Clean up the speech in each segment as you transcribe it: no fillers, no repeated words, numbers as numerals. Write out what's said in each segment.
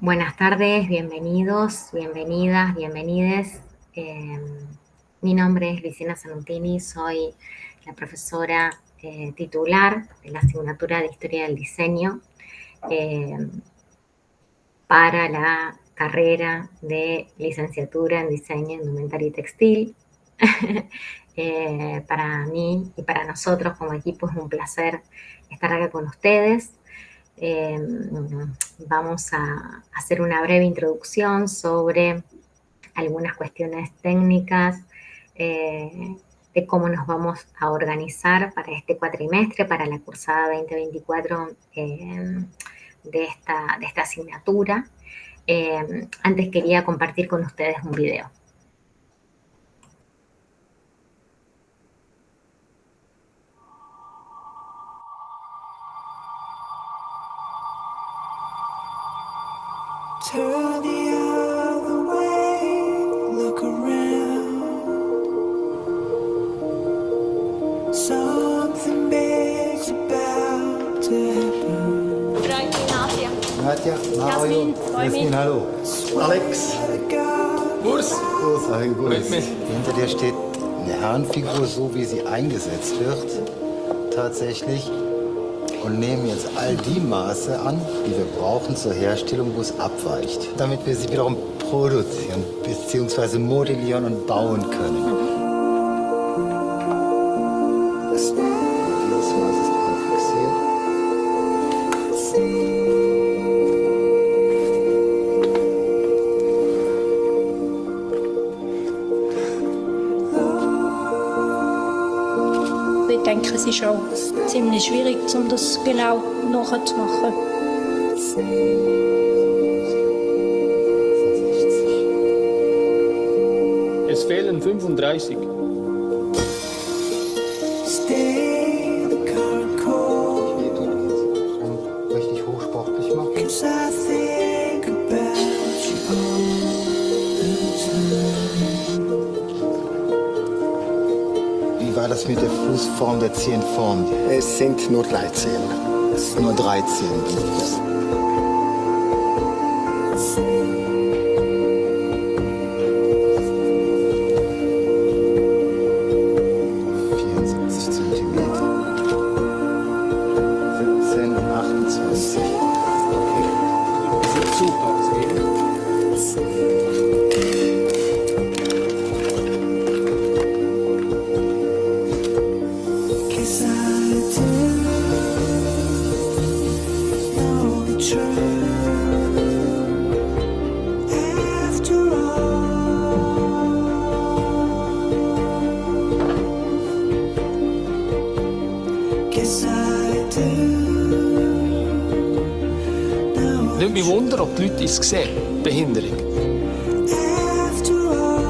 Buenas tardes, bienvenidos, bienvenidas, bienvenides. Eh, Mi nombre es Luciana Sanutini, soy la profesora titular de la asignatura de Historia del Diseño eh, para la carrera de licenciatura en Diseño, Indumentaria y Textil. Para mí y para nosotros como equipo es un placer estar acá con ustedes. Eh, Vamos a hacer una breve introducción sobre algunas cuestiones técnicas de cómo nos vamos a organizar para este cuatrimestre, para la cursada 2024 de esta asignatura. Antes quería compartir con ustedes un video. Turn the other way, look around. Something big's about to happen. Nadja. Nadja, Jasmin, Jasmin, hallo. Alex. Urs. Grüß dich. Hinter dir steht eine Herrenfigur, so wie sie eingesetzt wird, tatsächlich. Und nehmen jetzt all die Maße an, die wir brauchen zur Herstellung, wo es abweicht, damit wir sie wiederum produzieren bzw. modellieren und bauen können. Dieses Maß ist auch fixiert. Ich denke, es ist auch ziemlich schwierig, um das genau nachzumachen. Es fehlen 35. Stay the current course. Richtig hochsportlich machen. 'Cause I think about you all the time. Wie war das mit der Fußform der 10 Formen? Es sind nur 13. Nur 13. Zentimeter. 17 und 28. Sieht super aus. Guess I do know the truth. After all, guess I do know Nimmt mich Wunder, ob die Leute es sehen. Behinderung. after all.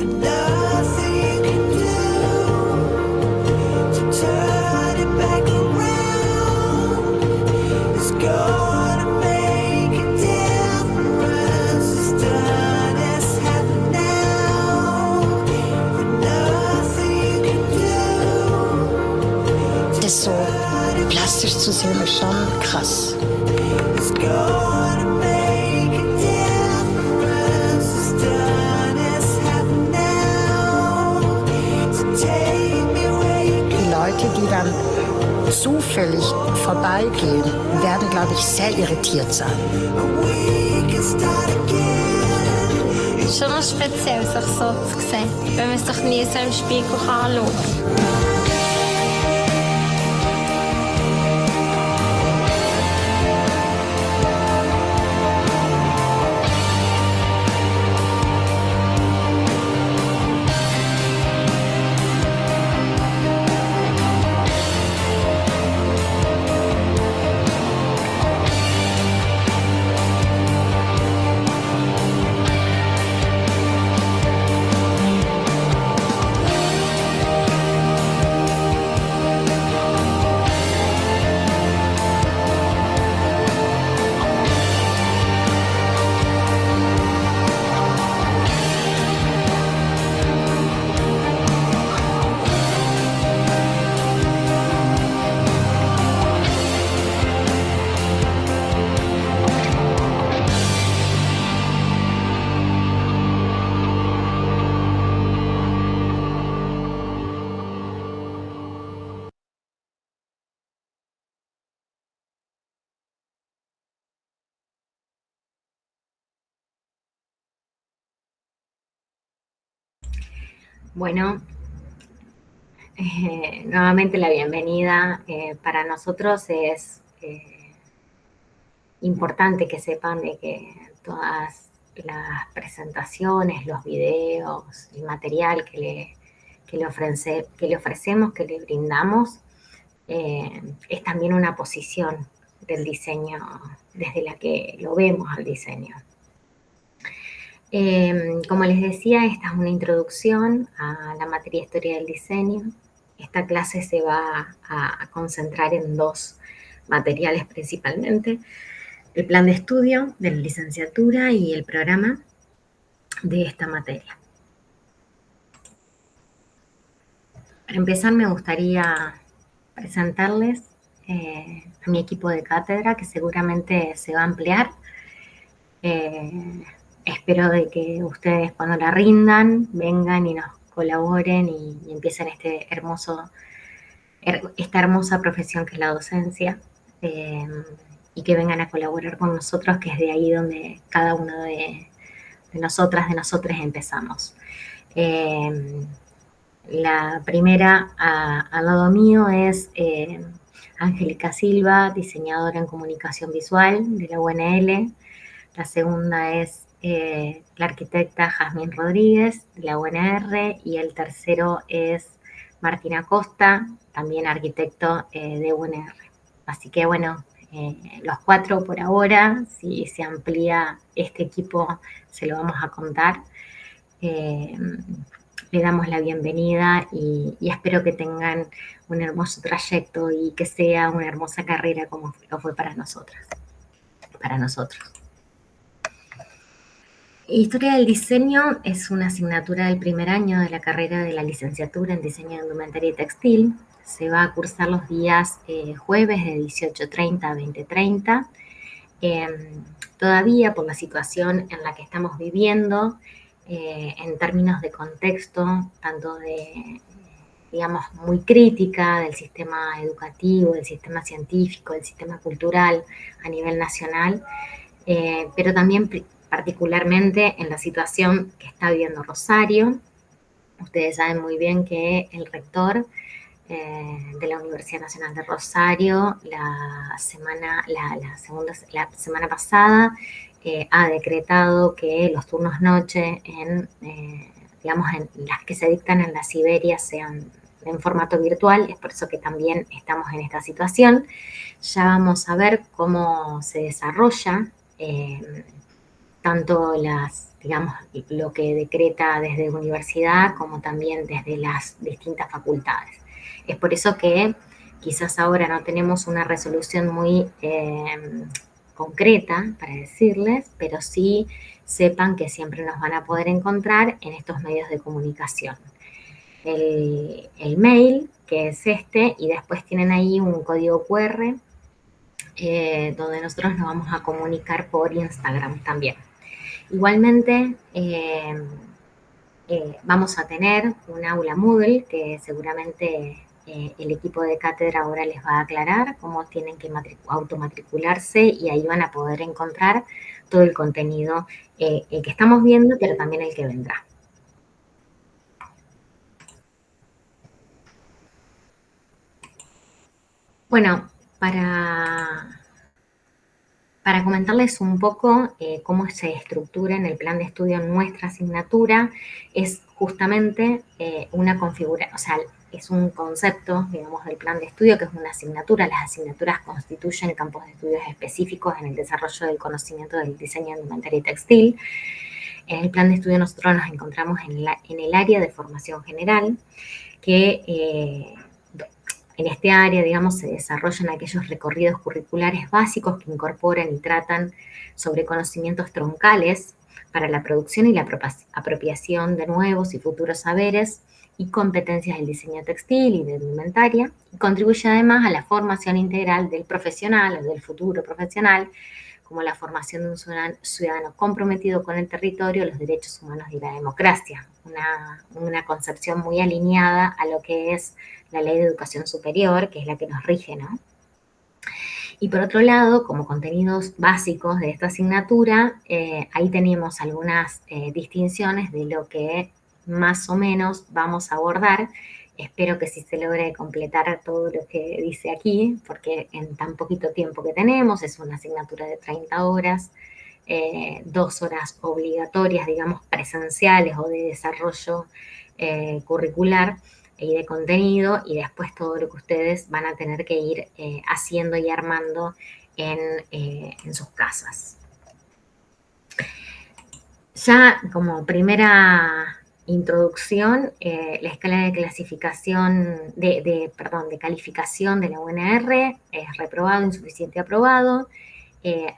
And nothing you can do to turn it back around is gonna make a difference. It's done, it's happened now. And nothing you can do Das so plastisch zu sehen ist schon krass. is gonna make a difference. It's done, it's happened now. So take me where you go. Die Leute, die dann zufällig vorbeigehen, werden, glaube ich, sehr irritiert sein. And we can start again. Es ist schon noch speziell, sich so zu sehen, wenn man sich nie so im Spiegel anschauen kann. Bueno, nuevamente la bienvenida. Para nosotros es importante que sepan de que todas las presentaciones, los videos, el material que le ofrecemos, que le brindamos, es también una posición del diseño desde la que lo vemos al diseño. Como les decía, esta es una introducción a la materia Historia del Diseño. Esta clase se va a concentrar en dos materiales principalmente: el plan de estudio de la licenciatura y el programa de esta materia. Para empezar, me gustaría presentarles a mi equipo de cátedra, que seguramente se va a ampliar. Espero de que ustedes, cuando la rindan, vengan y nos colaboren y empiecen esta hermosa profesión que es la docencia, y que vengan a colaborar con nosotros, que es de ahí donde cada uno de nosotras, de nosotros empezamos. La primera al lado mío es Angélica Silva, diseñadora en comunicación visual de la UNL. La segunda es la arquitecta Jazmín Rodríguez de la UNR, y el tercero es Martín Acosta, también arquitecto de UNR. Así que bueno, los cuatro por ahora. Si se amplía este equipo, se lo vamos a contar. Le damos la bienvenida y espero que tengan un hermoso trayecto y que sea una hermosa carrera como lo fue para nosotras, para nosotros. Historia del Diseño es una asignatura del primer año de la carrera de la licenciatura en Diseño de Indumentaria y Textil. Se va a cursar los días jueves de 18:30 a 20:30. Todavía, por la situación en la que estamos viviendo, en términos de contexto, tanto de, digamos, muy crítica del sistema educativo, del sistema científico, del sistema cultural a nivel nacional, pero también particularmente en la situación que está viviendo Rosario. Ustedes saben muy bien que el rector de la Universidad Nacional de Rosario la semana pasada ha decretado que los turnos noche en las que se dictan en la Siberia sean en formato virtual. Es por eso que también estamos en esta situación. Ya vamos a ver cómo se desarrolla tanto lo que decreta desde universidad como también desde las distintas facultades. Es por eso que quizás ahora no tenemos una resolución muy concreta para decirles, pero sí sepan que siempre nos van a poder encontrar en estos medios de comunicación. El mail, que es este, y después tienen ahí un código QR donde nosotros nos vamos a comunicar por Instagram también. Igualmente, vamos a tener un aula Moodle que seguramente el equipo de cátedra ahora les va a aclarar cómo tienen que automatricularse, y ahí van a poder encontrar todo el contenido que estamos viendo, pero también el que vendrá. Bueno, para comentarles un poco cómo se estructura en el plan de estudio nuestra asignatura, es justamente una configuración, o sea, es un concepto, digamos, del plan de estudio, que es una asignatura. Las asignaturas constituyen campos de estudios específicos en el desarrollo del conocimiento del diseño de indumentaria y textil. En el plan de estudio nosotros nos encontramos en el área de formación general, que en este área, digamos, se desarrollan aquellos recorridos curriculares básicos que incorporan y tratan sobre conocimientos troncales para la producción y la apropiación de nuevos y futuros saberes y competencias del diseño textil y de indumentaria, y contribuye además a la formación integral del profesional o del futuro profesional, como la formación de un ciudadano comprometido con el territorio, los derechos humanos y la democracia. Una concepción muy alineada a lo que es la Ley de Educación Superior, que es la que nos rige, ¿no? Y por otro lado, como contenidos básicos de esta asignatura, ahí tenemos algunas distinciones de lo que más o menos vamos a abordar. Espero que sí se logre completar todo lo que dice aquí, porque en tan poquito tiempo que tenemos, es una asignatura de 30 horas, 2 horas obligatorias, digamos, presenciales o de desarrollo curricular y de contenido, y después todo lo que ustedes van a tener que ir haciendo y armando en sus casas. Ya como primera introducción, la escala de clasificación, de calificación de la UNR es reprobado, insuficiente, aprobado.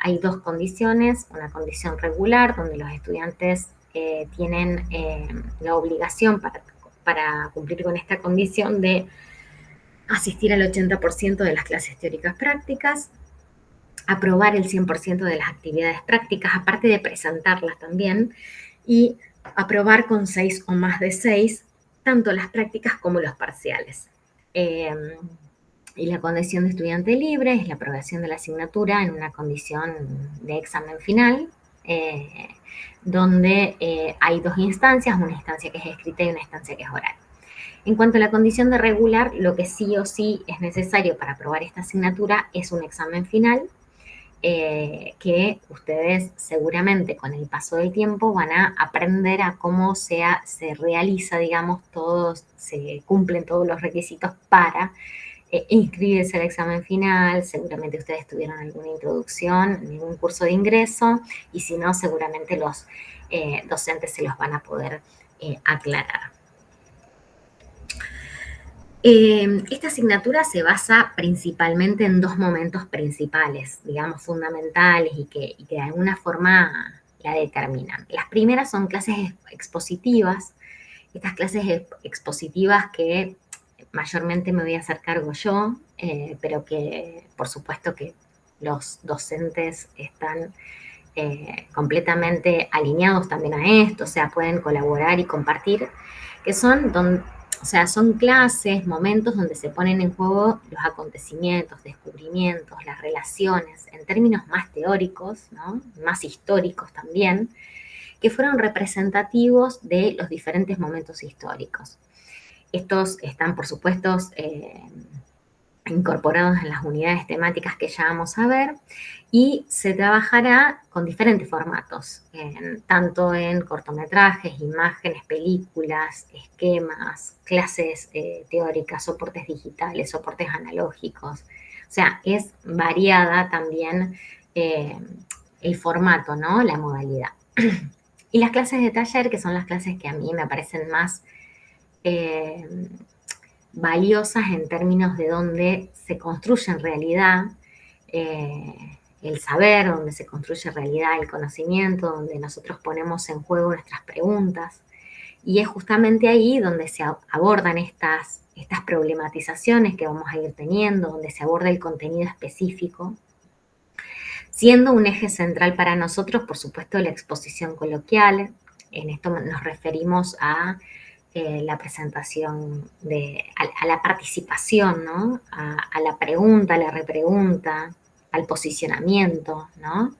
Hay dos condiciones, una condición regular, donde los estudiantes tienen la obligación para cumplir con esta condición de asistir al 80% de las clases teóricas prácticas, aprobar el 100% de las actividades prácticas, aparte de presentarlas también, y aprobar con 6 o más de 6, tanto las prácticas como los parciales. Y la condición de estudiante libre es la aprobación de la asignatura en una condición de examen final, donde hay dos instancias, una instancia que es escrita y una instancia que es oral. En cuanto a la condición de regular, lo que sí o sí es necesario para aprobar esta asignatura es un examen final, que ustedes seguramente con el paso del tiempo van a aprender a cómo se realiza, digamos, se cumplen todos los requisitos para inscribirse al examen final. Seguramente ustedes tuvieron alguna introducción en algún curso de ingreso, y si no, seguramente los docentes se los van a poder aclarar. Esta asignatura se basa principalmente en dos momentos principales, digamos, fundamentales, y que de alguna forma la determinan. Las primeras son clases expositivas. Estas clases expositivas que mayormente me voy a hacer cargo yo, pero que por supuesto que los docentes están completamente alineados también a esto, o sea, pueden colaborar y compartir, que son son clases, momentos donde se ponen en juego los acontecimientos, descubrimientos, las relaciones, en términos más teóricos, ¿no? Más históricos también, que fueron representativos de los diferentes momentos históricos. Estos están, por supuesto, incorporados en las unidades temáticas que ya vamos a ver, y se trabajará con diferentes formatos, tanto en cortometrajes, imágenes, películas, esquemas, clases teóricas, soportes digitales, soportes analógicos. O sea, es variada también el formato, ¿no? La modalidad. Y las clases de taller, que son las clases que a mí me parecen más valiosas en términos de donde se construye en realidad el saber, donde se construye en realidad el conocimiento, donde nosotros ponemos en juego nuestras preguntas. Y es justamente ahí donde se abordan estas problematizaciones que vamos a ir teniendo, donde se aborda el contenido específico, siendo un eje central para nosotros, por supuesto, la exposición coloquial. En esto nos referimos a la presentación, a la participación, ¿no? A la pregunta, a la repregunta, al posicionamiento, ¿no?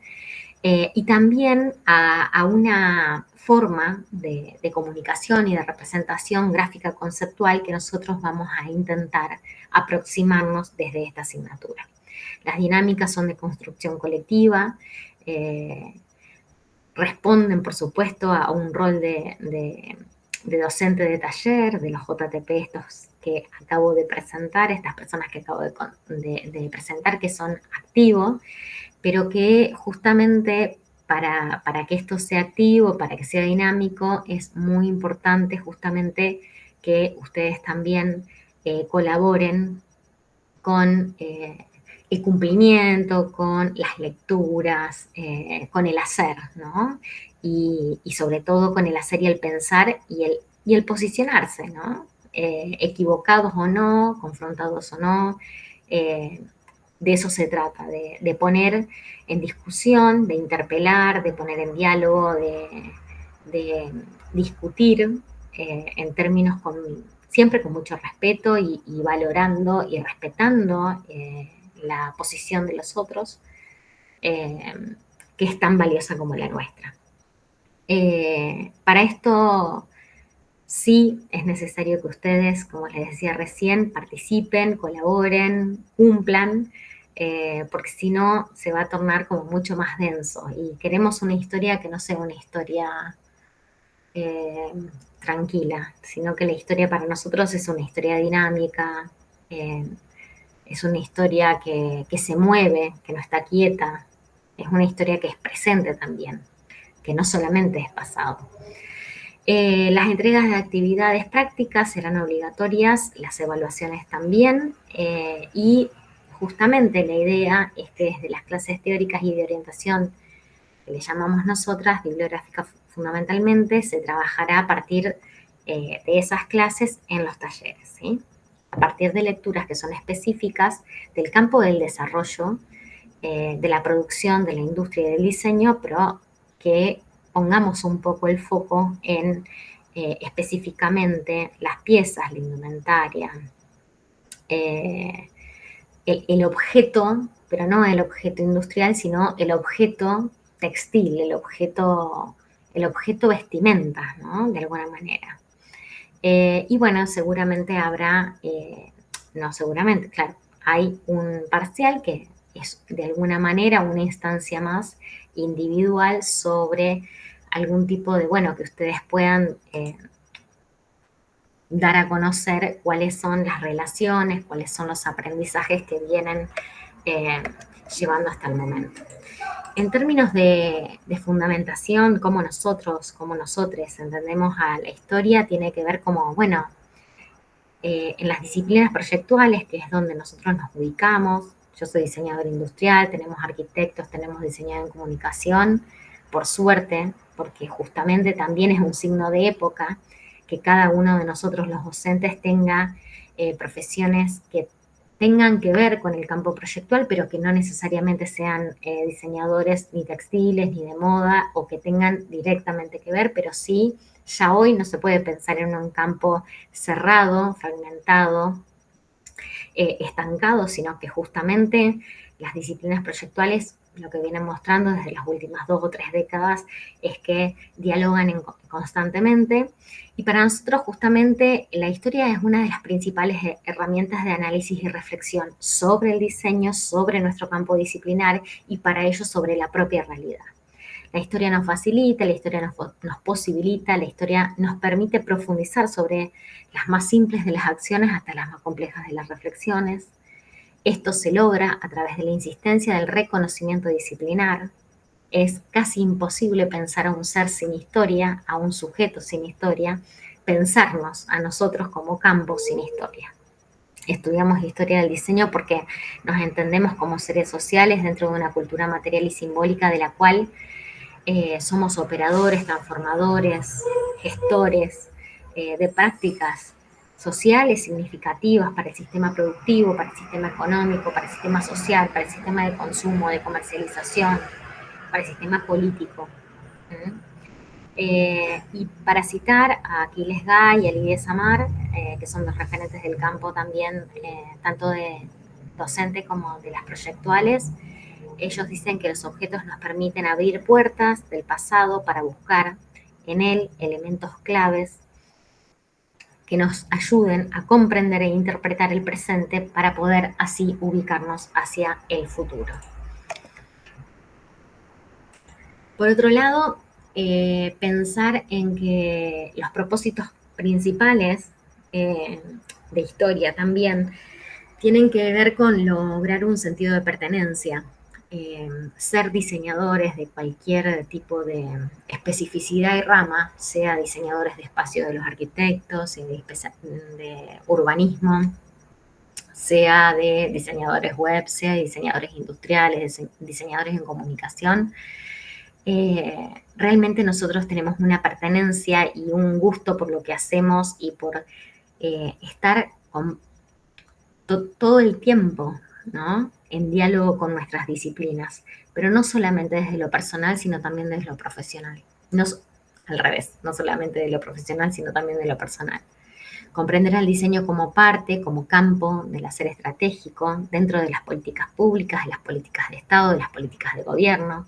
Y también a una forma de comunicación y de representación gráfica conceptual que nosotros vamos a intentar aproximarnos desde esta asignatura. Las dinámicas son de construcción colectiva, responden, por supuesto, a un rol de docente de taller, de los JTP estos que acabo de presentar, estas personas que acabo de presentar, que son activos, pero que justamente para que esto sea activo, para que sea dinámico, es muy importante justamente que ustedes también colaboren con el cumplimiento, con las lecturas, con el hacer, ¿no? Y sobre todo con el hacer y el pensar y el posicionarse, ¿no? Equivocados o no, confrontados o no, de eso se trata, de poner en discusión, de interpelar, de poner en diálogo, de discutir en términos siempre con mucho respeto y valorando y respetando la posición de los otros, que es tan valiosa como la nuestra. Para esto Sí es necesario que ustedes, como les decía recién, participen, colaboren, cumplan, porque si no se va a tornar como mucho más denso. Y queremos una historia que no sea una historia eh, tranquila, sino que la historia para nosotros es una historia dinámica, eh, es una historia que se mueve, que no está quieta, es una historia que es presente también, que no solamente es pasado. Las entregas de actividades prácticas serán obligatorias, las evaluaciones también, y justamente la idea es que desde las clases teóricas y de orientación, que le llamamos nosotras, bibliográfica fundamentalmente, se trabajará a partir de esas clases en los talleres, ¿sí? A partir de lecturas que son específicas del campo del desarrollo, de la producción, de la industria y del diseño, pero que pongamos un poco el foco en específicamente las piezas, la indumentaria, el objeto, pero no el objeto industrial, sino el objeto textil, el objeto vestimenta, ¿no? De alguna manera. Y bueno, seguramente habrá, no seguramente, claro, hay un parcial que es de alguna manera una instancia más individual sobre algún tipo de, bueno, que ustedes puedan dar a conocer cuáles son las relaciones, cuáles son los aprendizajes que vienen llevando hasta el momento. En términos de fundamentación, cómo nosotros entendemos a la historia, tiene que ver como, bueno, en las disciplinas proyectuales, que es donde nosotros nos ubicamos. Yo soy diseñadora industrial, tenemos arquitectos, tenemos diseñador en comunicación, por suerte, porque justamente también es un signo de época que cada uno de nosotros los docentes tenga profesiones que tengan que ver con el campo proyectual, pero que no necesariamente sean diseñadores ni textiles ni de moda, o que tengan directamente que ver, pero sí, ya hoy no se puede pensar en un campo cerrado, fragmentado, estancado, sino que justamente las disciplinas proyectuales lo que vienen mostrando desde las últimas 2 o 3 décadas es que dialogan constantemente. Y para nosotros justamente la historia es una de las principales herramientas de análisis y reflexión sobre el diseño, sobre nuestro campo disciplinar y para ello sobre la propia realidad. La historia nos facilita, la historia nos posibilita, la historia nos permite profundizar sobre las más simples de las acciones hasta las más complejas de las reflexiones. Esto se logra a través de la insistencia del reconocimiento disciplinar. Es casi imposible pensar a un ser sin historia, a un sujeto sin historia, pensarnos a nosotros como campo sin historia. Estudiamos historia del diseño porque nos entendemos como seres sociales dentro de una cultura material y simbólica de la cual somos operadores, transformadores, gestores de prácticas sociales significativas para el sistema productivo, para el sistema económico, para el sistema social, para el sistema de consumo, de comercialización, para el sistema político. Y para citar a Aquiles Guy y a Lidia Samar, que son dos referentes del campo también, tanto de docente como de las proyectuales, ellos dicen que los objetos nos permiten abrir puertas del pasado para buscar en él elementos claves que nos ayuden a comprender e interpretar el presente para poder así ubicarnos hacia el futuro. Por otro lado, pensar en que los propósitos principales de historia también tienen que ver con lograr un sentido de pertenencia, ser diseñadores de cualquier tipo de especificidad y rama, sea diseñadores de espacio de los arquitectos, de urbanismo, sea de diseñadores web, sea de diseñadores industriales, diseñadores en comunicación. Realmente nosotros tenemos una pertenencia y un gusto por lo que hacemos y por estar con todo el tiempo, ¿no?, en diálogo con nuestras disciplinas, pero no solamente desde lo personal, sino también desde lo profesional. No, al revés, no solamente de lo profesional, sino también de lo personal. Comprender el diseño como parte, como campo del hacer estratégico, dentro de las políticas públicas, de las políticas de Estado, de las políticas de gobierno,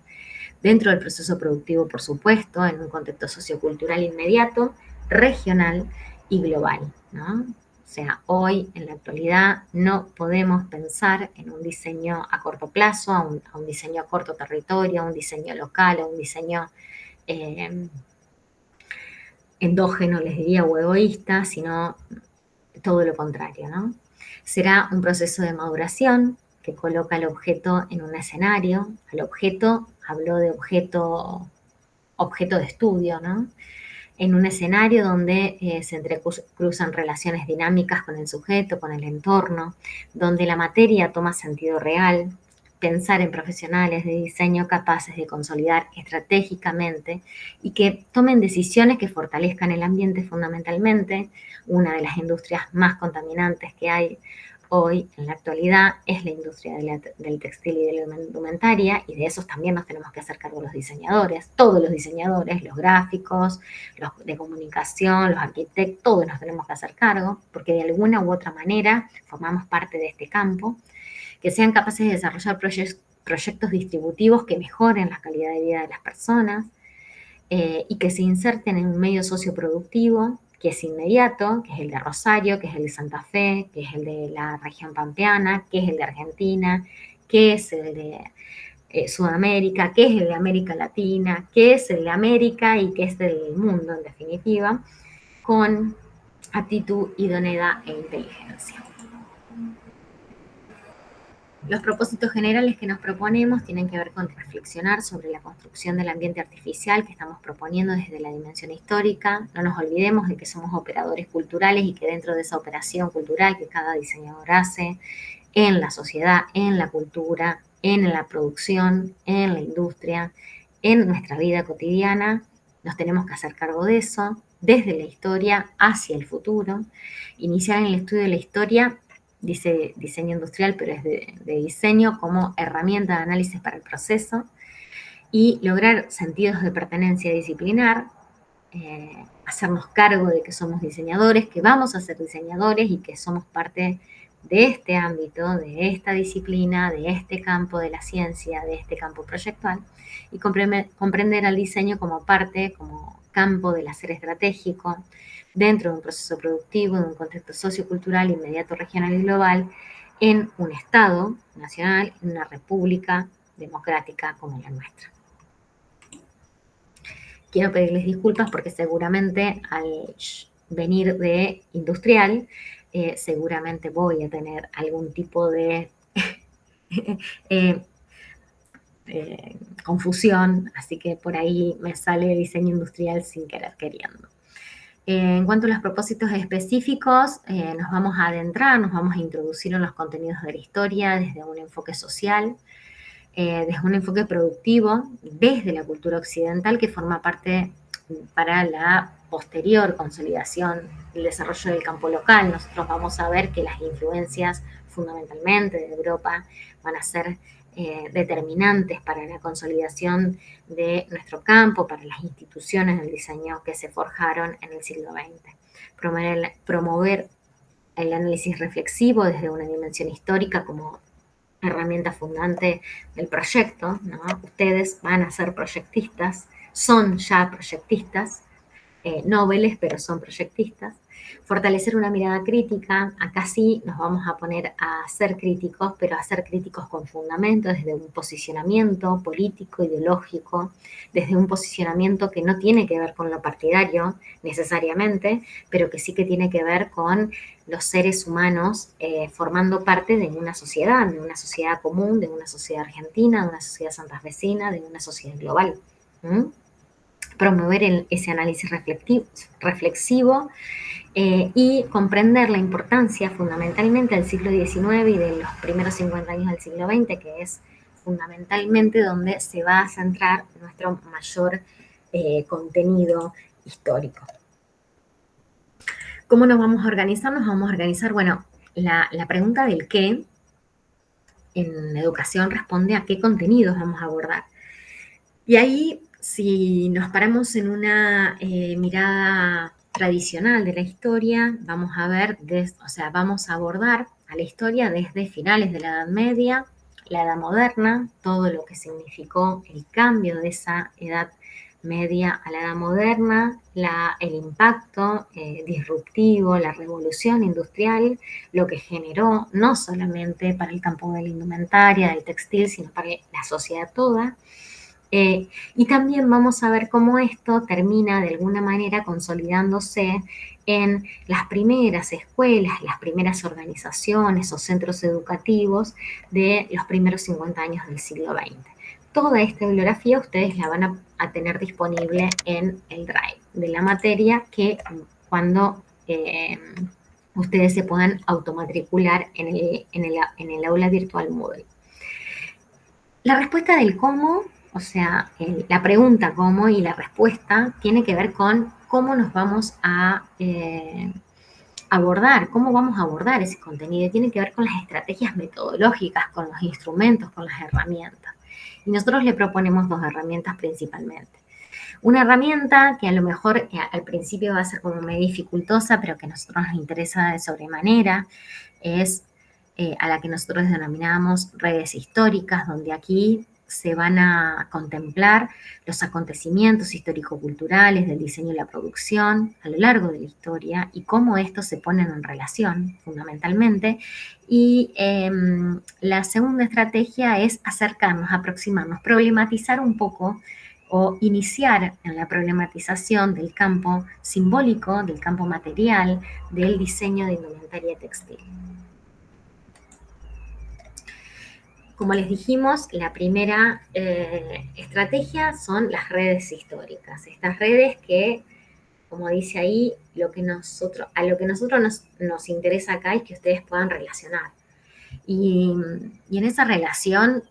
dentro del proceso productivo, por supuesto, en un contexto sociocultural inmediato, regional y global, ¿no? O sea, hoy, en la actualidad, no podemos pensar en un diseño a corto plazo, a un diseño a corto territorio, a un diseño local, a un diseño endógeno, les diría, o egoísta, sino todo lo contrario, ¿no? Será un proceso de maduración que coloca al objeto en un escenario. Al objeto, habló de objeto de estudio, ¿no? En un escenario donde se entrecruzan relaciones dinámicas con el sujeto, con el entorno, donde la materia toma sentido real, pensar en profesionales de diseño capaces de consolidar estratégicamente y que tomen decisiones que fortalezcan el ambiente fundamentalmente. Una de las industrias más contaminantes que hay hoy en la actualidad es la industria del textil y de la indumentaria, y de esos también nos tenemos que hacer cargo los diseñadores, todos los diseñadores, los gráficos, los de comunicación, los arquitectos, todos nos tenemos que hacer cargo, porque de alguna u otra manera formamos parte de este campo, que sean capaces de desarrollar proyectos distributivos que mejoren la calidad de vida de las personas y que se inserten en un medio socioproductivo que es inmediato, que es el de Rosario, que es el de Santa Fe, que es el de la región pampeana, que es el de Argentina, que es el de Sudamérica, que es el de América Latina, que es el de América y que es del mundo, en definitiva, con actitud, idoneidad e inteligencia. Los propósitos generales que nos proponemos tienen que ver con reflexionar sobre la construcción del ambiente artificial que estamos proponiendo desde la dimensión histórica. No nos olvidemos de que somos operadores culturales y que dentro de esa operación cultural que cada diseñador hace en la sociedad, en la cultura, en la producción, en la industria, en nuestra vida cotidiana, nos tenemos que hacer cargo de eso desde la historia hacia el futuro. Iniciar en el estudio de la historia, dice diseño industrial, pero es de diseño como herramienta de análisis para el proceso, y lograr sentidos de pertenencia disciplinar, hacernos cargo de que somos diseñadores, que vamos a ser diseñadores y que somos parte de este ámbito, de esta disciplina, de este campo de la ciencia, de este campo proyectual, y comprender al diseño como parte, como campo del hacer estratégico, dentro de un proceso productivo, de un contexto sociocultural inmediato, regional y global, en un Estado nacional, en una república democrática como la nuestra. Quiero pedirles disculpas porque seguramente al venir de industrial, seguramente voy a tener algún tipo de confusión, así que por ahí me sale diseño industrial sin querer queriendo. En cuanto a los propósitos específicos, nos vamos a adentrar, nos vamos a introducir en los contenidos de la historia desde un enfoque social, desde un enfoque productivo, desde la cultura occidental que forma parte para la posterior consolidación del desarrollo del campo local. Nosotros vamos a ver que las influencias fundamentalmente de Europa van a ser determinantes para la consolidación de nuestro campo, para las instituciones del diseño que se forjaron en el siglo XX. Promover el análisis reflexivo desde una dimensión histórica como herramienta fundante del proyecto, ¿no? Ustedes van a ser proyectistas, son ya proyectistas, nobles, pero son proyectistas. Fortalecer una mirada crítica, acá sí nos vamos a poner a ser críticos, pero a ser críticos con fundamento, desde un posicionamiento político, ideológico, desde un posicionamiento que no tiene que ver con lo partidario necesariamente, pero que sí que tiene que ver con los seres humanos formando parte de una sociedad común, de una sociedad argentina, de una sociedad santafesina, de una sociedad global. Promover ese análisis reflexivo y comprender la importancia fundamentalmente del siglo XIX y de los primeros 50 años del siglo XX, que es fundamentalmente donde se va a centrar nuestro mayor contenido histórico. ¿Cómo nos vamos a organizar? Nos vamos a organizar, bueno, la pregunta del qué en educación responde a qué contenidos vamos a abordar. Y ahí, si nos paramos en una mirada tradicional de la historia, vamos a ver, vamos a abordar a la historia desde finales de la Edad Media, la Edad Moderna, todo lo que significó el cambio de esa edad Media a la Edad Moderna, el impacto disruptivo, la revolución industrial, lo que generó no solamente para el campo de la indumentaria, del textil, sino para la sociedad toda. Y también vamos a ver cómo esto termina de alguna manera consolidándose en las primeras escuelas, las primeras organizaciones o centros educativos de los primeros 50 años del siglo XX. Toda esta bibliografía ustedes la van a tener disponible en el Drive de la materia, que cuando ustedes se puedan automatricular en el aula virtual Moodle. La respuesta del cómo, o sea, la pregunta cómo y la respuesta tiene que ver con cómo nos vamos a abordar, cómo vamos a abordar ese contenido. Tiene que ver con las estrategias metodológicas, con los instrumentos, con las herramientas. Y nosotros le proponemos 2 herramientas principalmente. Una herramienta que a lo mejor al principio va a ser como medio dificultosa, pero que a nosotros nos interesa de sobremanera, es a la que nosotros denominamos redes históricas, donde aquí se van a contemplar los acontecimientos histórico-culturales del diseño y la producción a lo largo de la historia y cómo estos se ponen en relación fundamentalmente. Y la segunda estrategia es acercarnos, aproximarnos, problematizar un poco o iniciar en la problematización del campo simbólico, del campo material, del diseño de indumentaria textil. Como les dijimos, la primera estrategia son las redes históricas. Estas redes que, como dice ahí, a lo que nosotros nos interesa acá es que ustedes puedan relacionar. Y en esa relación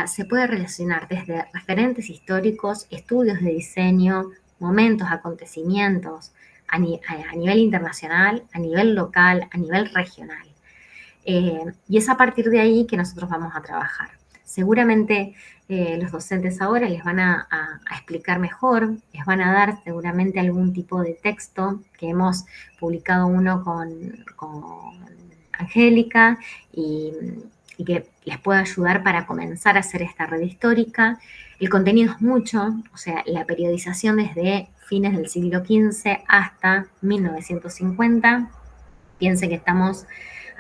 se puede relacionar desde referentes históricos, estudios de diseño, momentos, acontecimientos a nivel internacional, a nivel local, a nivel regional. Y es a partir de ahí que nosotros vamos a trabajar. Seguramente los docentes ahora les van a explicar mejor, les van a dar seguramente algún tipo de texto, que hemos publicado uno con Angélica y que les pueda ayudar para comenzar a hacer esta red histórica. El contenido es mucho, o sea, la periodización desde fines del siglo XV hasta 1950. Piensen que estamos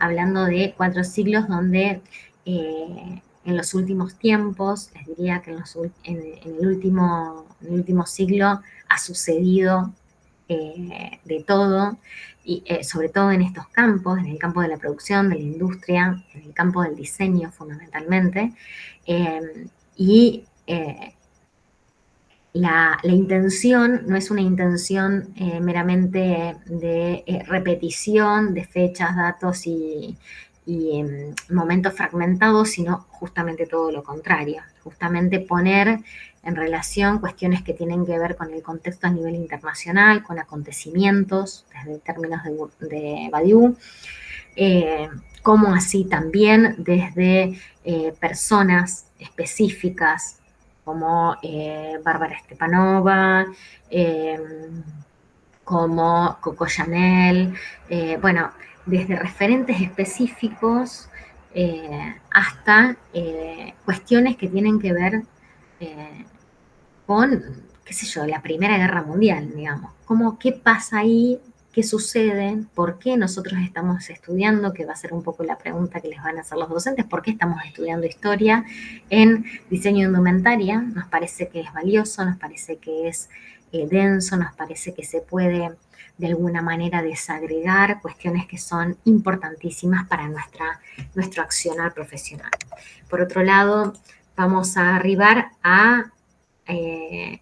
hablando de 4 siglos donde en los últimos tiempos, les diría que en el último siglo ha sucedido de todo, y sobre todo en estos campos, en el campo de la producción, de la industria, en el campo del diseño fundamentalmente, la intención no es una intención meramente de repetición de fechas, datos y momentos fragmentados, sino justamente todo lo contrario, justamente poner en relación cuestiones que tienen que ver con el contexto a nivel internacional, con acontecimientos, desde términos de Badiou, como así también desde personas específicas como Bárbara Stepanova, como Coco Chanel, desde referentes específicos hasta cuestiones que tienen que ver con, qué sé yo, la Primera Guerra Mundial, digamos. ¿Qué pasa ahí? ¿Qué sucede? ¿Por qué nosotros estamos estudiando? Que va a ser un poco la pregunta que les van a hacer los docentes. ¿Por qué estamos estudiando historia en diseño de indumentaria? Nos parece que es valioso, nos parece que es denso, nos parece que se puede de alguna manera desagregar cuestiones que son importantísimas para nuestro accionar profesional. Por otro lado, vamos a arribar a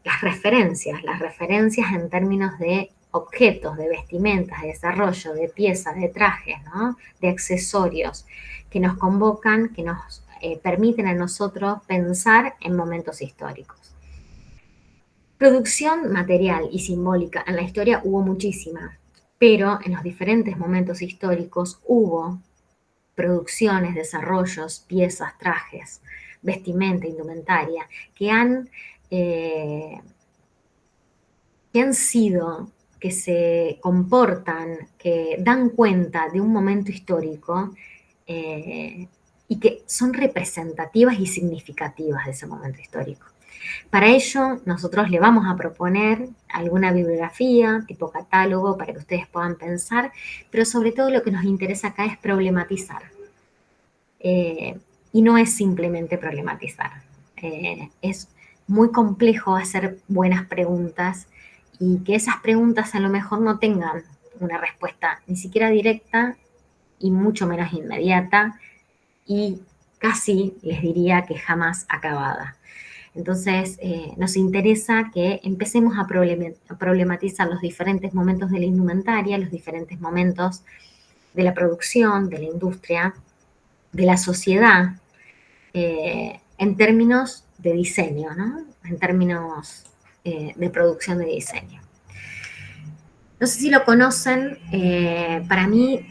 las referencias en términos de objetos, de vestimentas, de desarrollo, de piezas, de trajes, ¿no? De accesorios que nos convocan, que nos permiten a nosotros pensar en momentos históricos. Producción material y simbólica en la historia hubo muchísima, pero en los diferentes momentos históricos hubo producciones, desarrollos, piezas, trajes, vestimenta, indumentaria, que han sido, que se comportan, que dan cuenta de un momento histórico y que son representativas y significativas de ese momento histórico. Para ello, nosotros le vamos a proponer alguna bibliografía, tipo catálogo, para que ustedes puedan pensar, pero sobre todo lo que nos interesa acá es problematizar. Y no es simplemente problematizar. Es muy complejo hacer buenas preguntas y que esas preguntas a lo mejor no tengan una respuesta ni siquiera directa y mucho menos inmediata y casi les diría que jamás acabada. Entonces, nos interesa que empecemos a problematizar los diferentes momentos de la indumentaria, los diferentes momentos de la producción, de la industria, de la sociedad, en términos de diseño, ¿no? En términos de producción de diseño. No sé si lo conocen, para mí,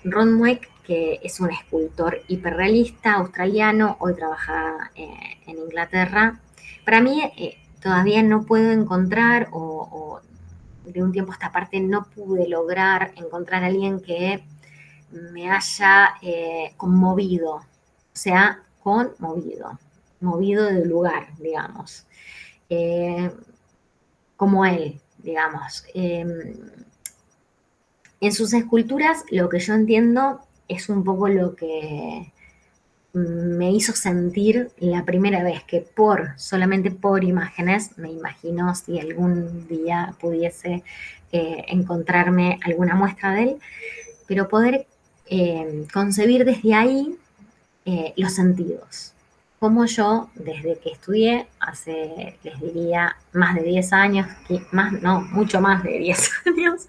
Ron Mueck, que es un escultor hiperrealista australiano, hoy trabaja en Inglaterra, para mí todavía no puedo encontrar, o de un tiempo a esta parte no pude lograr encontrar a alguien que me haya conmovido, o sea, movido del lugar, digamos, como él, digamos. En sus esculturas lo que yo entiendo es un poco lo que me hizo sentir la primera vez que solamente por imágenes, me imagino si algún día pudiese encontrarme alguna muestra de él, pero poder concebir desde ahí los sentidos. Como yo, desde que estudié, hace, les diría, más de 10 años, mucho más de 10 años,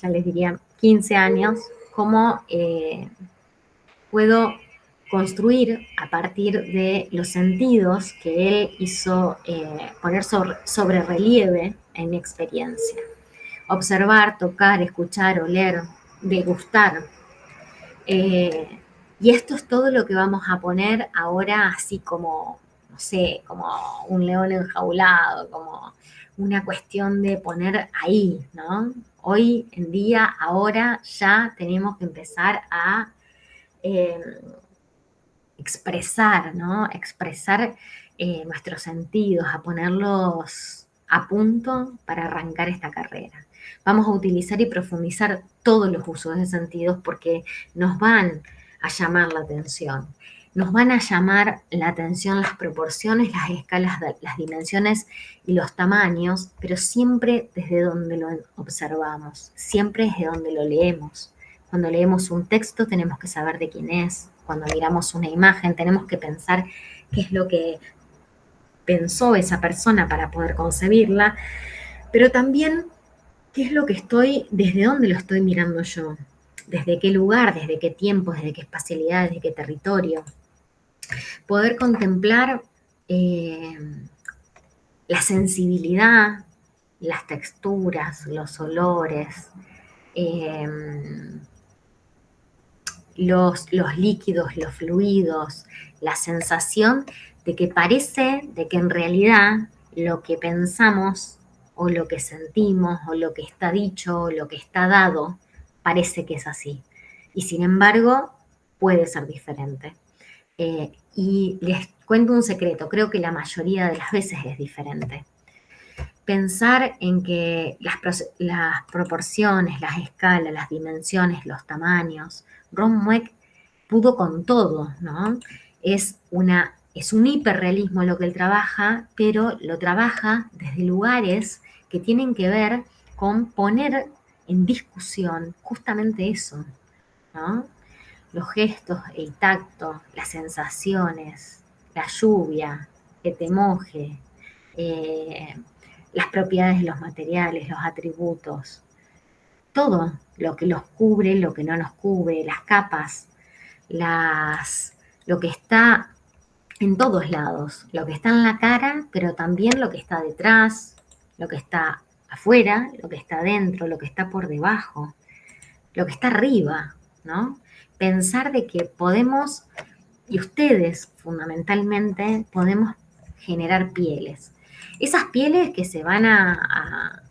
ya les diría 15 años, cómo puedo construir a partir de los sentidos que él hizo poner sobre relieve en mi experiencia. Observar, tocar, escuchar, oler, degustar. Y esto es todo lo que vamos a poner ahora así como, no sé, como un león enjaulado, como una cuestión de poner ahí, ¿no? Hoy en día, ahora ya tenemos que empezar a expresar, ¿no? Expresar nuestros sentidos, a ponerlos a punto para arrancar esta carrera. Vamos a utilizar y profundizar todos los usos de sentidos porque nos van a llamar la atención. Nos van a llamar la atención las proporciones, las escalas, las dimensiones y los tamaños, pero siempre desde donde lo observamos, siempre desde donde lo leemos. Cuando leemos un texto tenemos que saber de quién es. Cuando miramos una imagen tenemos que pensar qué es lo que pensó esa persona para poder concebirla, pero también qué es lo que desde dónde lo estoy mirando yo, desde qué lugar, desde qué tiempo, desde qué espacialidad, desde qué territorio. Poder contemplar la sensibilidad, las texturas, los olores, los líquidos, los fluidos, la sensación de que parece, de que en realidad lo que pensamos o lo que sentimos o lo que está dicho o lo que está dado parece que es así. Y sin embargo, puede ser diferente. Y les cuento un secreto, creo que la mayoría de las veces es diferente. Pensar en que las proporciones, las escalas, las dimensiones, los tamaños, Ron Mueck pudo con todo, ¿no? Es un hiperrealismo lo que él trabaja, pero lo trabaja desde lugares que tienen que ver con poner en discusión justamente eso, ¿no? Los gestos, el tacto, las sensaciones, la lluvia, que te moje, las propiedades de los materiales, los atributos, todo lo que los cubre, lo que no nos cubre, las capas, lo que está en todos lados, lo que está en la cara, pero también lo que está detrás, lo que está afuera, lo que está adentro, lo que está por debajo, lo que está arriba, ¿no? Pensar de que podemos, y ustedes fundamentalmente, podemos generar pieles. Esas pieles que van a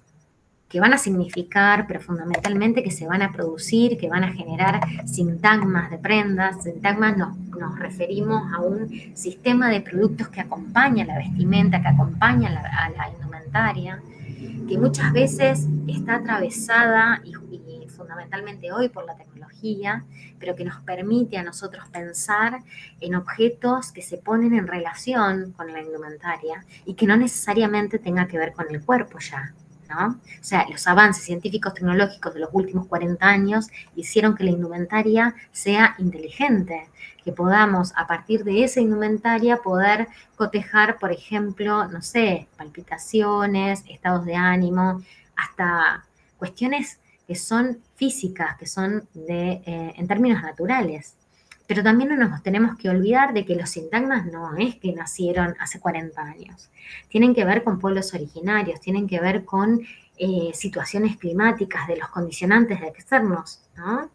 significar, pero fundamentalmente que se van a producir, que van a generar sintagmas de prendas. Sintagmas nos nos referimos a un sistema de productos que acompaña la vestimenta, que acompaña a la indumentaria, que muchas veces está atravesada y fundamentalmente hoy por la tecnología, pero que nos permite a nosotros pensar en objetos que se ponen en relación con la indumentaria y que no necesariamente tenga que ver con el cuerpo ya, ¿no? O sea, los avances científicos tecnológicos de los últimos 40 años hicieron que la indumentaria sea inteligente, que podamos a partir de esa indumentaria poder cotejar, por ejemplo, no sé, palpitaciones, estados de ánimo, hasta cuestiones que son físicas, que son en términos naturales. Pero también no nos tenemos que olvidar de que los sintagmas no es que nacieron hace 40 años. Tienen que ver con pueblos originarios, tienen que ver con situaciones climáticas, de los condicionantes externos, ¿no?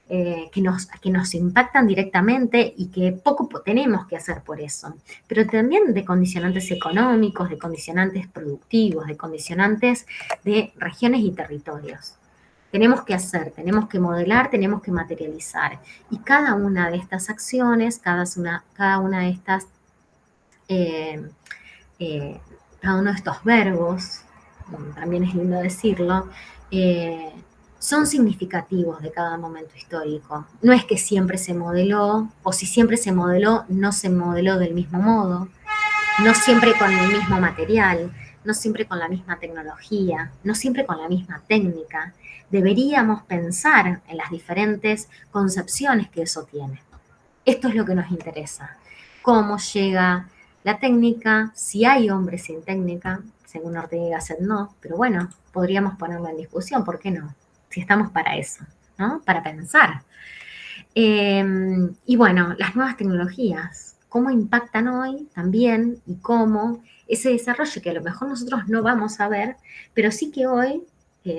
Que nos impactan directamente y que poco tenemos que hacer por eso. Pero también de condicionantes económicos, de condicionantes productivos, de condicionantes de regiones y territorios. Tenemos que hacer, tenemos que modelar, tenemos que materializar. Y cada una de estas acciones, cada una de estas, cada uno de estos verbos, también es lindo decirlo, son significativos de cada momento histórico. No es que siempre se modeló, o si siempre se modeló, no se modeló del mismo modo, no siempre con el mismo material, no siempre con la misma tecnología, no siempre con la misma técnica. Deberíamos pensar en las diferentes concepciones que eso tiene. Esto es lo que nos interesa. Cómo llega la técnica, si hay hombres sin técnica, según Ortega y Gasset no, pero bueno, podríamos ponerlo en discusión, ¿por qué no? Si estamos para eso, ¿no? Para pensar. Y bueno, las nuevas tecnologías, cómo impactan hoy también y cómo ese desarrollo que a lo mejor nosotros no vamos a ver, pero sí que hoy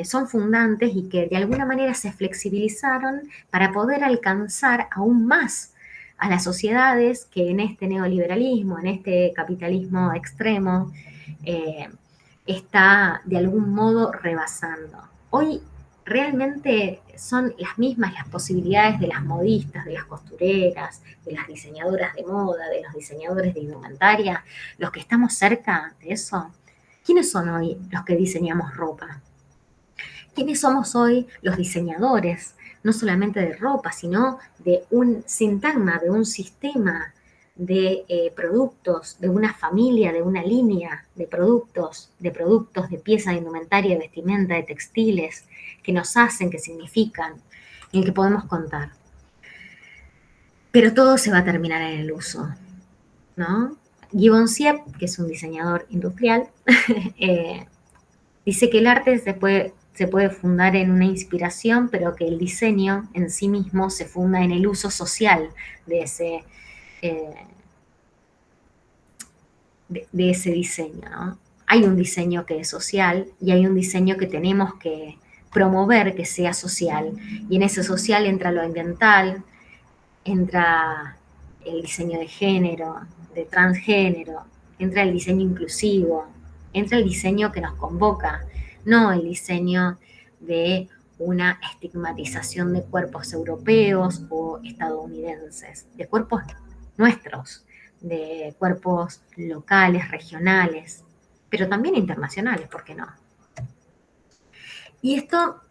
son fundantes y que de alguna manera se flexibilizaron para poder alcanzar aún más a las sociedades que en este neoliberalismo, en este capitalismo extremo, está de algún modo rebasando. Hoy realmente son las mismas las posibilidades de las modistas, de las costureras, de las diseñadoras de moda, de los diseñadores de indumentaria, los que estamos cerca de eso. ¿Quiénes son hoy los que diseñamos ropa? ¿Quiénes somos hoy los diseñadores? No solamente de ropa, sino de un sintagma, de un sistema de productos, de una familia, de una línea de productos, de pieza, de indumentaria, de vestimenta, de textiles, que nos hacen, que significan, en el que podemos contar. Pero todo se va a terminar en el uso, ¿no? Gibbon Siep, que es un diseñador industrial, dice que el arte se puede fundar en una inspiración, pero que el diseño en sí mismo se funda en el uso social de ese diseño, ¿no? Hay un diseño que es social y hay un diseño que tenemos que promover que sea social. Y en ese social entra lo ambiental, entra el diseño de género, de transgénero, entra el diseño inclusivo, entra el diseño que nos convoca, no el diseño de una estigmatización de cuerpos europeos o estadounidenses, de cuerpos nuestros, de cuerpos locales, regionales, pero también internacionales, ¿por qué no? Y esto,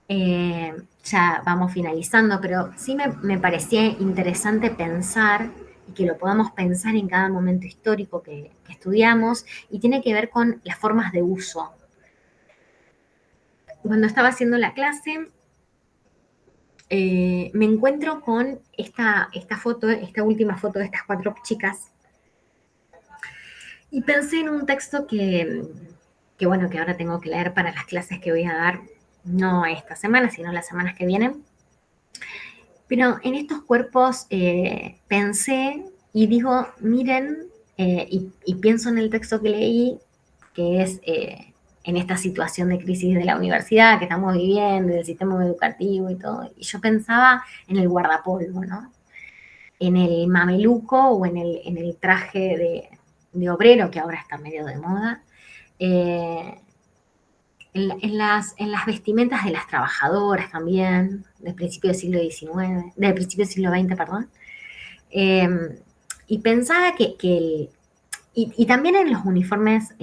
ya vamos finalizando, pero sí me parecía interesante pensar y que lo podamos pensar en cada momento histórico que estudiamos, y tiene que ver con las formas de uso. Cuando estaba haciendo la clase, me encuentro con esta foto, esta última foto de estas 4 chicas, y pensé en un texto que bueno, que ahora tengo que leer para las clases que voy a dar, no esta semana, sino las semanas que vienen. Pero en estos cuerpos pensé y digo, miren, y pienso en el texto que leí, que es en esta situación de crisis de la universidad que estamos viviendo, del sistema educativo y todo, y yo pensaba en el guardapolvo, ¿no? En el mameluco o en el traje de obrero, que ahora está medio de moda, en las vestimentas de las trabajadoras también, del principio del siglo XIX, del principio del siglo XX, perdón, Y pensaba y también en los uniformes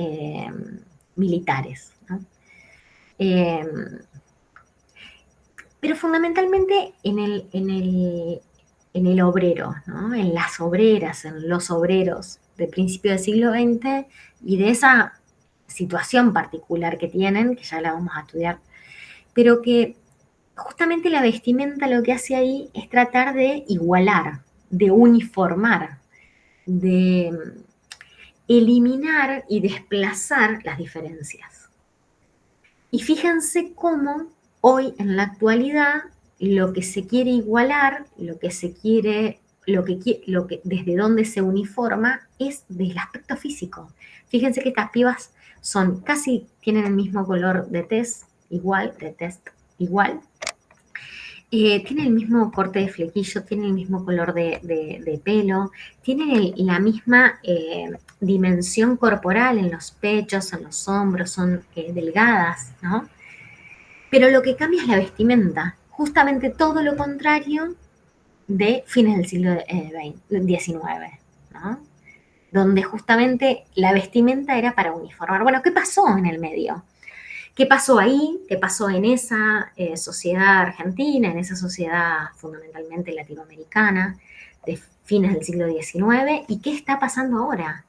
militares, ¿no? Eh, pero fundamentalmente en el obrero, ¿no? En las obreras, en los obreros de principio del siglo XX y de esa situación particular que tienen, que ya la vamos a estudiar, pero que justamente la vestimenta lo que hace ahí es tratar de igualar, de uniformar, de eliminar y desplazar las diferencias. Y fíjense cómo hoy en la actualidad lo que se quiere igualar, lo que se quiere, desde donde se uniforma es del aspecto físico. Fíjense que estas pibas tienen el mismo color de tez, igual, tienen el mismo corte de flequillo, tienen el mismo color de pelo, tienen la misma dimensión corporal en los pechos, en los hombros, son delgadas, ¿no? Pero lo que cambia es la vestimenta, justamente todo lo contrario de fines del siglo XIX, ¿no? Donde justamente la vestimenta era para uniformar. Bueno, ¿qué pasó en el medio? ¿Qué pasó ahí? ¿Qué pasó en esa sociedad argentina, en esa sociedad fundamentalmente latinoamericana de fines del siglo XIX? ¿Y qué está pasando ahora?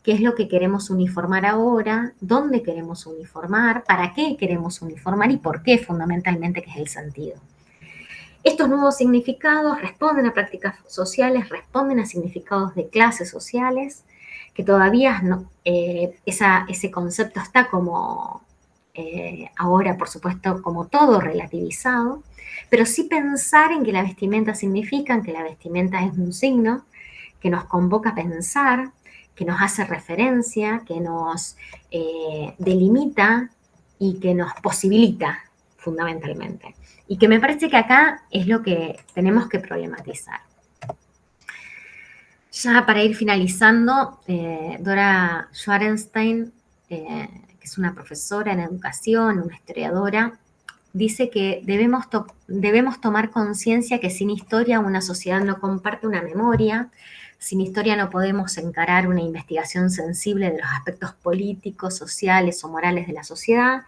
¿Qué es lo que queremos uniformar ahora? ¿Dónde queremos uniformar? ¿Para qué queremos uniformar? ¿Y por qué fundamentalmente qué es el sentido? Estos nuevos significados responden a prácticas sociales, responden a significados de clases sociales, que todavía no, ese concepto está como ahora, por supuesto, como todo relativizado, pero sí pensar en que la vestimenta significa, que la vestimenta es un signo que nos convoca a pensar, que nos hace referencia, que nos delimita y que nos posibilita fundamentalmente. Y que me parece que acá es lo que tenemos que problematizar. Ya para ir finalizando, Dora Schwarenstein, que es una profesora en educación, una historiadora, dice que debemos tomar conciencia que sin historia una sociedad no comparte una memoria, sin historia no podemos encarar una investigación sensible de los aspectos políticos, sociales o morales de la sociedad,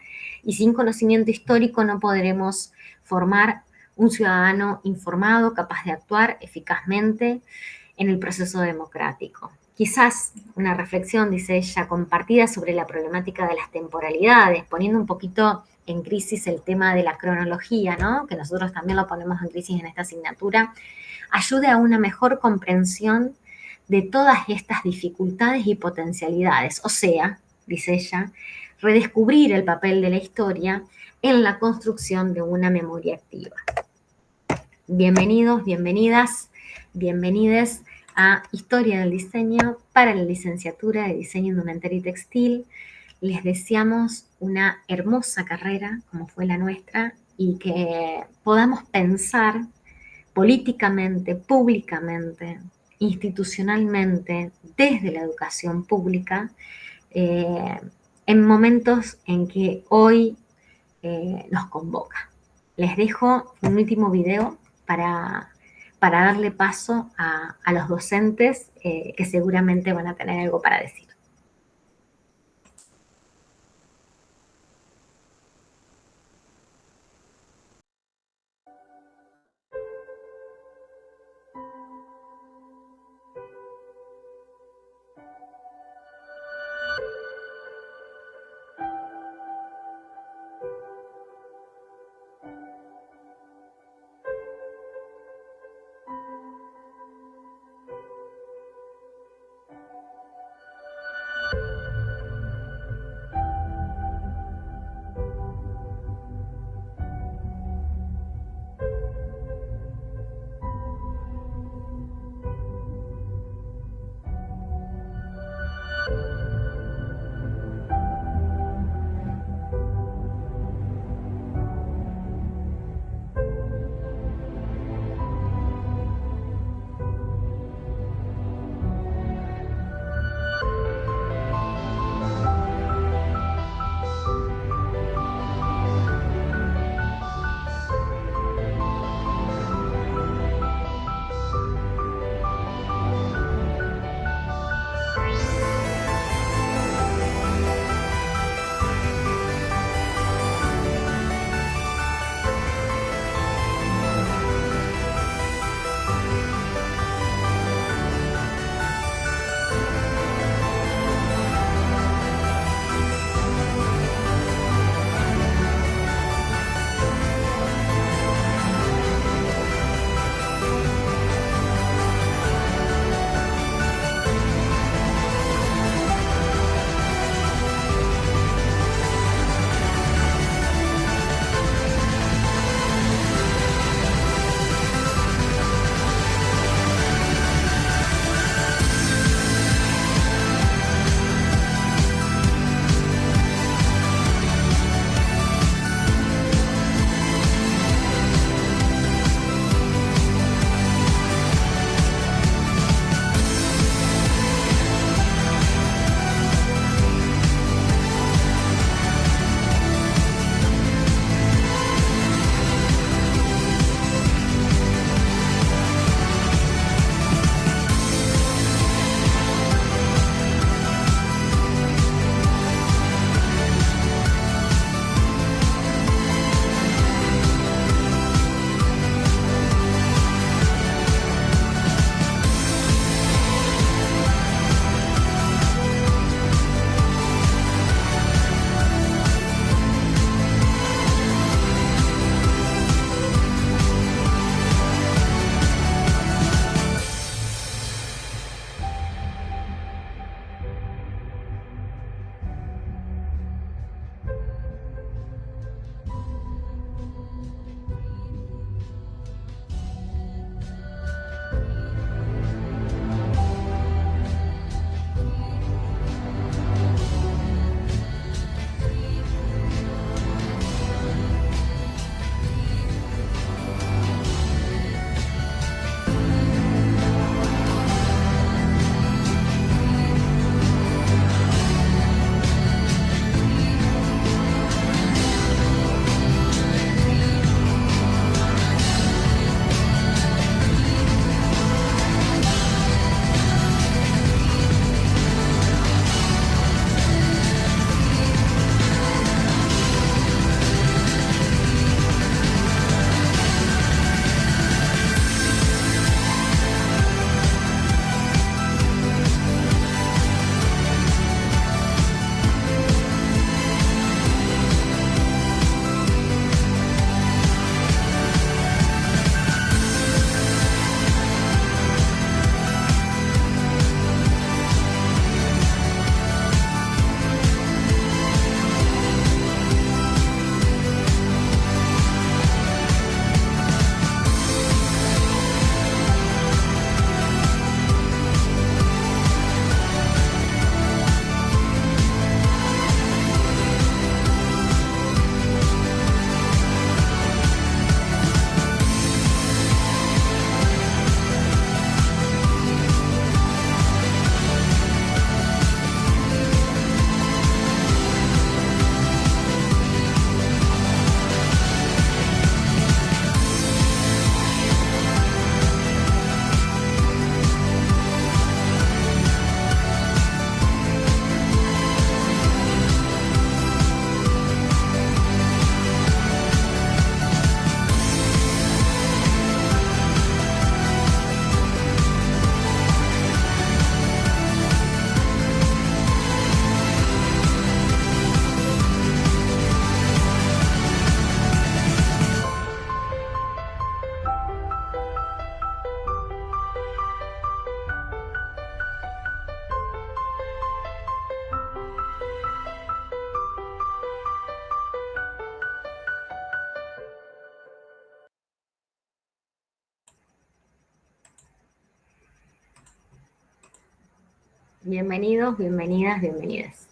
y sin conocimiento histórico no podremos formar un ciudadano informado, capaz de actuar eficazmente en el proceso democrático. Quizás una reflexión, dice ella, compartida sobre la problemática de las temporalidades, poniendo un poquito en crisis el tema de la cronología, ¿no? Que nosotros también lo ponemos en crisis en esta asignatura, ayude a una mejor comprensión de todas estas dificultades y potencialidades. O sea, dice ella, redescubrir el papel de la historia en la construcción de una memoria activa. Bienvenidos, bienvenidas, bienvenides a Historia del Diseño para la licenciatura de Diseño Indumentario y Textil. Les deseamos una hermosa carrera como fue la nuestra y que podamos pensar políticamente, públicamente, institucionalmente, desde la educación pública, en momentos en que hoy nos convoca. Les dejo un último video para darle paso a los docentes que seguramente van a tener algo para decir. Bienvenidos, bienvenidas, bienvenides.